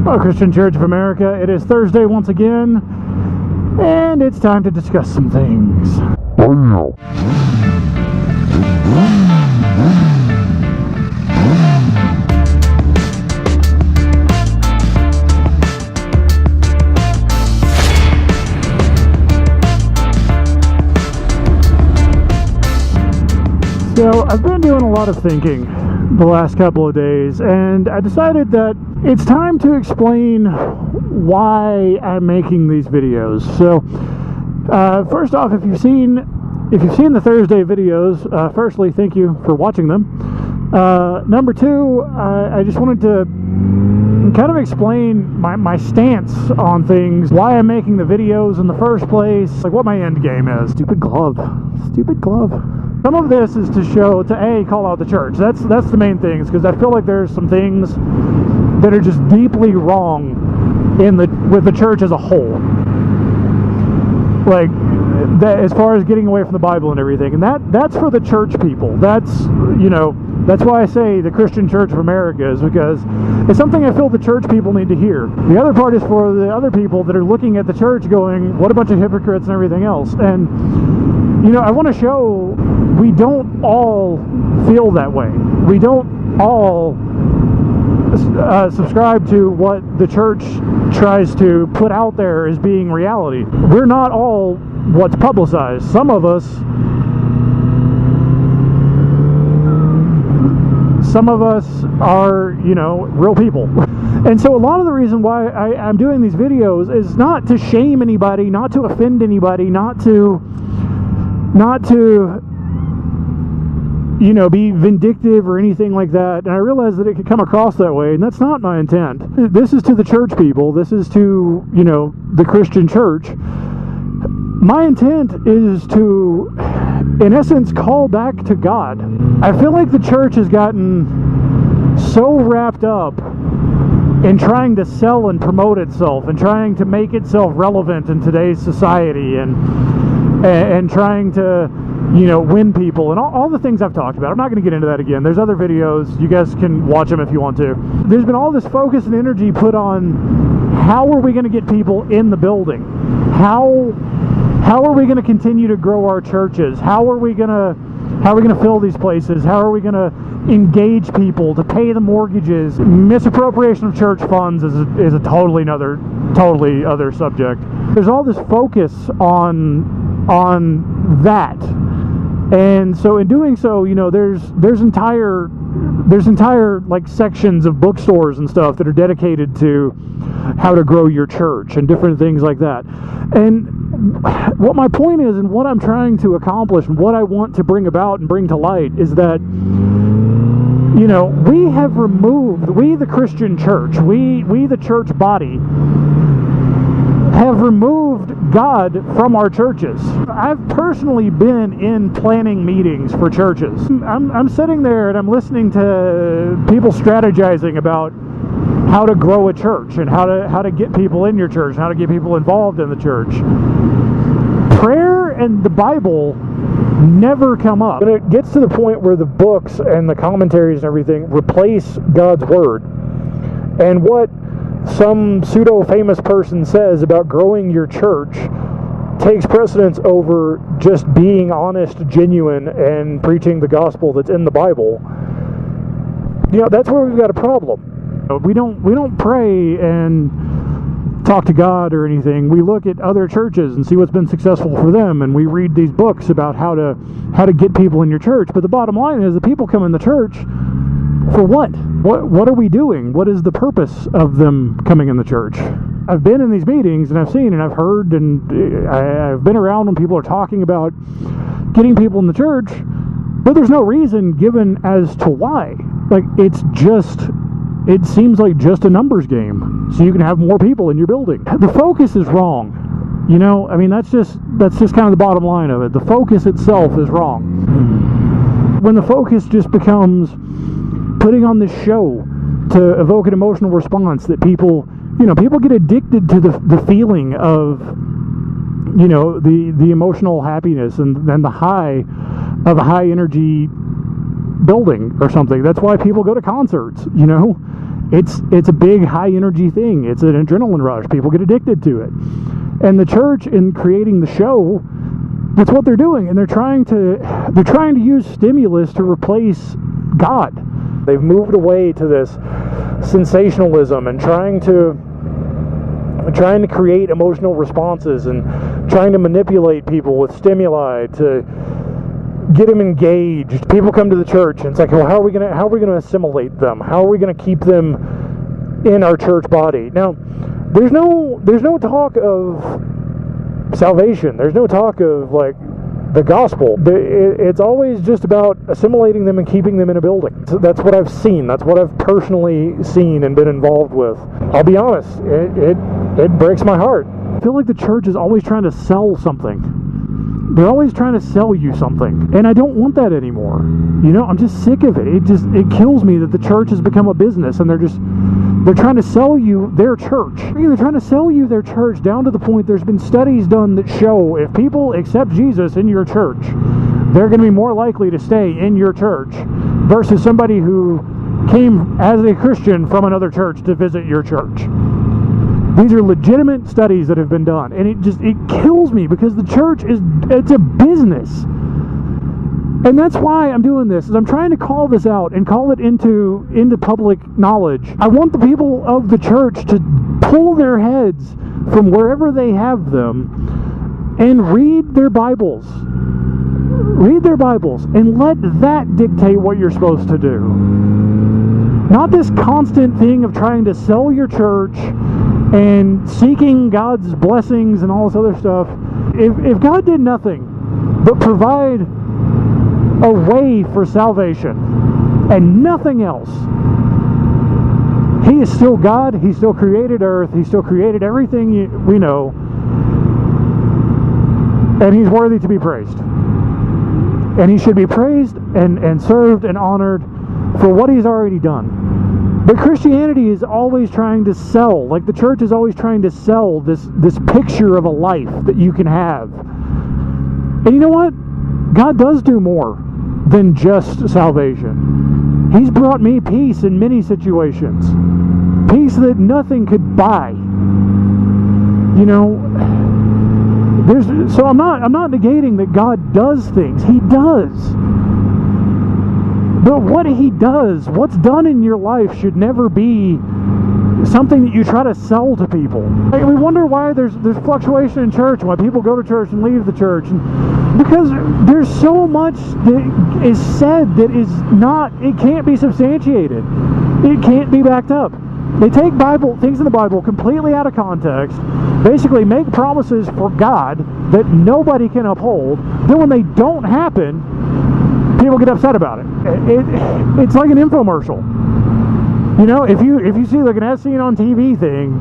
Well, Christian Church of America, it is Thursday once again, and it's time to discuss some things. So I've been doing a lot of thinking the last couple of days, and I decided that it's time to explain why I'm making these videos. So first off, if you've seen the Thursday videos, firstly, thank you for watching them. Number two, I just wanted to kind of explain my stance on things, why I'm making the videos in the first place, like what my end game is. Stupid glove. Some of this is to show, to call out the church. That's the main thing, because I feel like there's some things that are just deeply wrong with the church as a whole. Like, as far as getting away from the Bible and everything. And that's for the church people. That's why I say the Christian Church of America, is because it's something I feel the church people need to hear. The other part is for the other people that are looking at the church going, what a bunch of hypocrites and everything else. And I want to show we don't all feel that way. We don't all subscribe to what the church tries to put out there as being reality. We're not all what's publicized. Some of us are, real people. And so a lot of the reason why I'm doing these videos is not to shame anybody, not to offend anybody, not to be vindictive or anything like that. And I realize that it could come across that way, and that's not my intent. This is to the church people. This is to, the Christian church. My intent is to, in essence, call back to God. I feel like the church has gotten so wrapped up in trying to sell and promote itself and trying to make itself relevant in today's society and trying to, win people and all the things I've talked about. I'm not going to get into that again. There's other videos. You guys can watch them if you want to. There's been all this focus and energy put on how are we going to get people in the building? How are we going to continue to grow our churches? How are we going to fill these places? How are we going to engage people to pay the mortgages? Misappropriation of church funds is a totally other subject. There's all this focus on that. And so in doing so, there's entire like sections of bookstores and stuff that are dedicated to how to grow your church and different things like that. And what my point is, and what I'm trying to accomplish, and what I want to bring about and bring to light, is that we the Christian church, we the church body, have removed God from our churches. I've personally been in planning meetings for churches. I'm sitting there and I'm listening to people strategizing about how to grow a church and how to get people in your church, and how to get people involved in the church. Prayer and the Bible never come up. When it gets to the point where the books and the commentaries and everything replace God's word, and what some pseudo-famous person says about growing your church takes precedence over just being honest, genuine, and preaching the gospel that's in the Bible, that's where we've got a problem. We don't pray and talk to God or anything. We look at other churches and see what's been successful for them, and we read these books about how to get people in your church. But the bottom line is, the people come in the church for what? What are we doing? What is the purpose of them coming in the church? I've been in these meetings, and I've seen and I've heard, and I've been around when people are talking about getting people in the church, but there's no reason given as to why. Like, it seems like just a numbers game, so you can have more people in your building. The focus is wrong. That's just kind of the bottom line of it. The focus itself is wrong. When the focus just becomes putting on this show to evoke an emotional response that people get addicted to the feeling of, the emotional happiness and the high of a high energy building or something. That's why people go to concerts, it's a big high energy thing. It's an adrenaline rush. People get addicted to it. And the church, in creating the show, that's what they're doing. And they're trying to use stimulus to replace God. They've moved away to this sensationalism and trying to create emotional responses and trying to manipulate people with stimuli to get them engaged. People come to the church and it's like, well, how are we gonna assimilate them? How are we gonna keep them in our church body? Now, there's no talk of salvation. There's no talk of like the gospel. It's always just about assimilating them and keeping them in a building. So that's what I've seen. That's what I've personally seen and been involved with. I'll be honest, it breaks my heart. I feel like the church is always trying to sell something. They're always trying to sell you something, and I don't want that anymore. You know, I'm just sick of it. It kills me that the church has become a business, and they're trying to sell you their church. They're trying to sell you their church down to the point there's been studies done that show if people accept Jesus in your church, they're going to be more likely to stay in your church versus somebody who came as a Christian from another church to visit your church. These are legitimate studies that have been done, and it kills me because the church it's a business. And that's why I'm doing this, is I'm trying to call this out and call it into public knowledge. I want the people of the church to pull their heads from wherever they have them and read their Bibles. Read their Bibles and let that dictate what you're supposed to do. Not this constant thing of trying to sell your church and seeking God's blessings and all this other stuff. If God did nothing but provide a way for salvation and nothing else, He is still God. He still created earth. He still created everything we know, and He's worthy to be praised. And He should be praised and served and honored for what He's already done. But Christianity is always trying to sell, like the church is always trying to sell this picture of a life that you can have. And you know what? God does do more than just salvation. He's brought me peace in many situations. Peace that nothing could buy. You know, so I'm not negating that God does things. He does. But what He does, what's done in your life, should never be something that you try to sell to people. Like, we wonder why there's fluctuation in church, why people go to church and leave the church. And because there's so much that is said that is not, it can't be substantiated. It can't be backed up. They take things in the Bible completely out of context, basically make promises for God that nobody can uphold. Then when they don't happen, people get upset about it. It's like an infomercial. You know, if you see like an as seen on TV thing,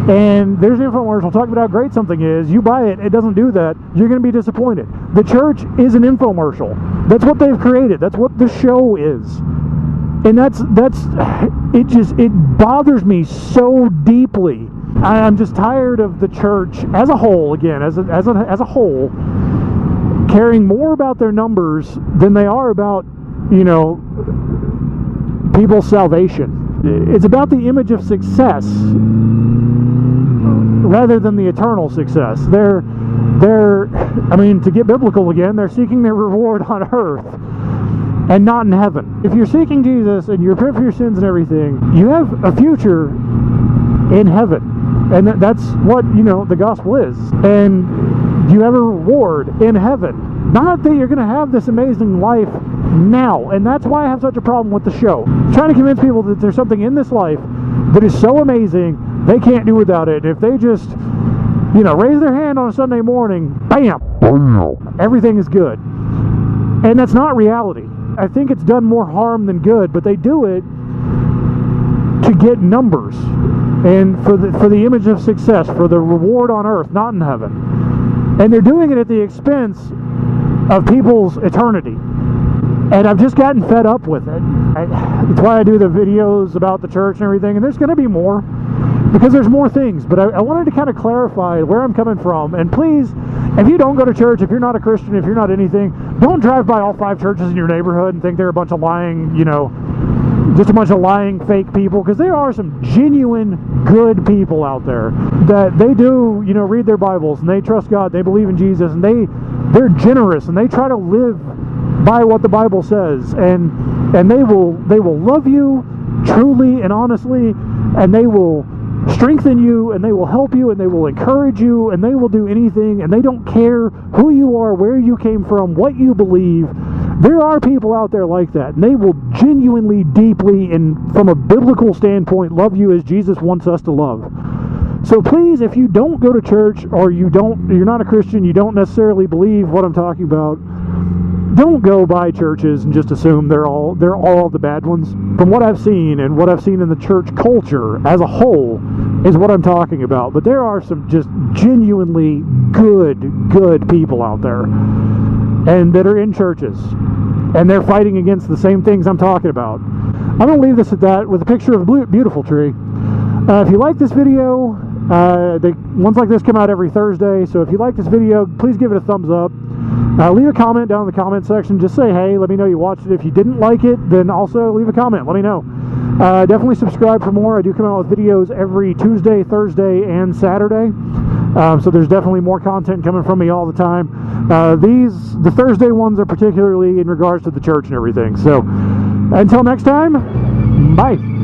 and there's an infomercial talking about how great something is, you buy it, it doesn't do that, you're going to be disappointed. The church is an infomercial. That's what they've created. That's what the show is. And it bothers me so deeply. I'm just tired of the church as a whole, again, as a whole, caring more about their numbers than they are about, you know, people's salvation. It's about the image of success rather than the eternal success. They're I mean, to get biblical again, they're seeking their reward on earth and not in heaven. If you're seeking Jesus and you repent for your sins and everything, you have a future in heaven. And that's what, you know, the gospel is. And you have a reward in heaven. Not that you're going to have this amazing life now. And that's why I have such a problem with the show. I'm trying to convince people that there's something in this life that is so amazing, they can't do without it. If they just, you know, raise their hand on a Sunday morning, bam, everything is good. And that's not reality. I think it's done more harm than good, but they do it to get numbers and for the image of success, for the reward on earth, not in heaven. And they're doing it at the expense of people's eternity. And I've just gotten fed up with it. That's why I do the videos about the church and everything, and there's going to be more, because there's more things. But I wanted to kind of clarify where I'm coming from. And please, if you don't go to church, if you're not a Christian, if you're not anything, don't drive by all 5 churches in your neighborhood and think they're a bunch of lying, you know, just a bunch of lying fake people, because there are some genuine good people out there that they do, you know, read their Bibles and they trust God, they believe in Jesus, and they're generous and they try to live by what the Bible says, and they will love you truly and honestly, and they will strengthen you, and they will help you, and they will encourage you, and they will do anything, and they don't care who you are, where you came from, what you believe. There are people out there like that, and they will genuinely, deeply, and from a biblical standpoint, love you as Jesus wants us to love. So please, if you don't go to church, or you're not a Christian, you don't necessarily believe what I'm talking about, don't go by churches and just assume they're all the bad ones. From what I've seen, and what I've seen in the church culture as a whole, is what I'm talking about. But there are some just genuinely good people out there, and that are in churches, and they're fighting against the same things I'm talking about. I'm going to leave this at that with a picture of a beautiful tree. If you like this video, ones like this come out every Thursday, so if you like this video, please give it a thumbs up. Leave a comment down in the comment section. Just say hey, let me know you watched it. If you didn't like it, then also leave a comment, let me know. Definitely subscribe for more. I do come out with videos every Tuesday, Thursday, and Saturday, so there's definitely more content coming from me all the time. The Thursday ones are particularly in regards to the church and everything. So until next time, bye.